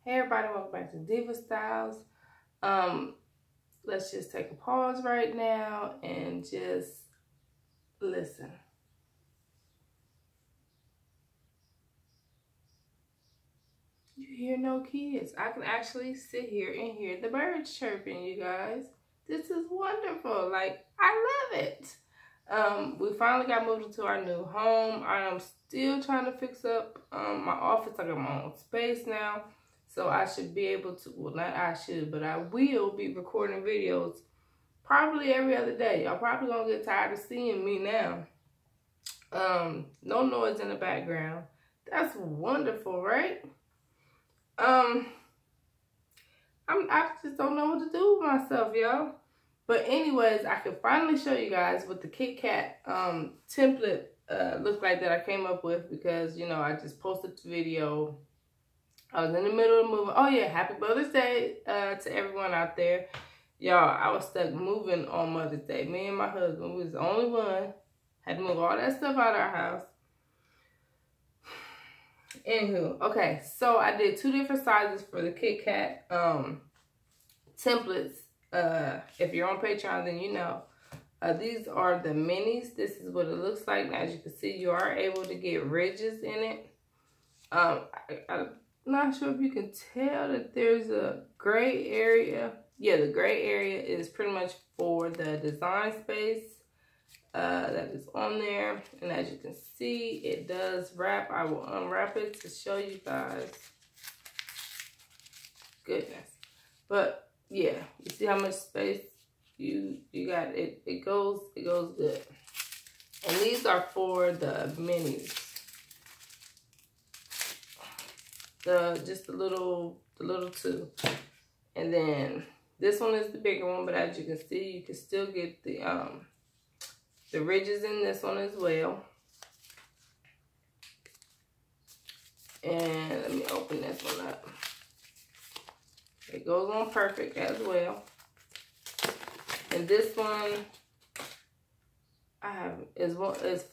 Hey everybody, welcome back to Diva Styles. Let's just take a pause right now and just listen. You hear no kids. I can actually sit here and hear the birds chirping, you guys. This is wonderful. Like, I love it. We finally got moved into our new home. I am still trying to fix up my office. I got my own space now. So I should be able to, well, not I should, but I will be recording videos probably every other day. Y'all probably gonna get tired of seeing me now. No noise in the background. That's wonderful, right? I just don't know what to do with myself, y'all. But anyways, I can finally show you guys what the Kit Kat template looked like that I came up with, because, you know, I just posted the video. I was in the middle of moving. Oh yeah, happy Mother's Day to everyone out there. Y'all, I was stuck moving on Mother's Day. Me and my husband, we was the only one. Had to move all that stuff out of our house. Anywho, okay, so I did 2 different sizes for the Kit Kat templates. If you're on Patreon, then you know. These are the minis. This is what it looks like. Now, as you can see, you are able to get ridges in it. I'm not sure if you can tell that there's a gray area. Yeah, the gray area is pretty much for the design space that is on there. And as you can see, it does wrap. I will unwrap it to show you guys. Goodness. But yeah, you see how much space you got. It goes good. And these are for the minis. Just the little 2. And then this one is the bigger one, but as you can see, you can still get the ridges in this one as well. And let me open this one up. It goes on perfect as well. And this one I have is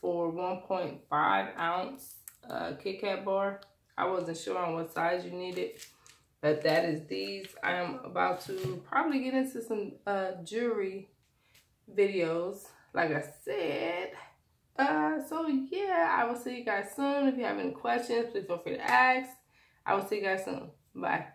for 1.5 ounce Kit Kat bar. I wasn't sure on what size you needed, but that is these. I am about to probably get into some jewelry videos, like I said. So yeah, I will see you guys soon. If you have any questions, please feel free to ask. I will see you guys soon. Bye.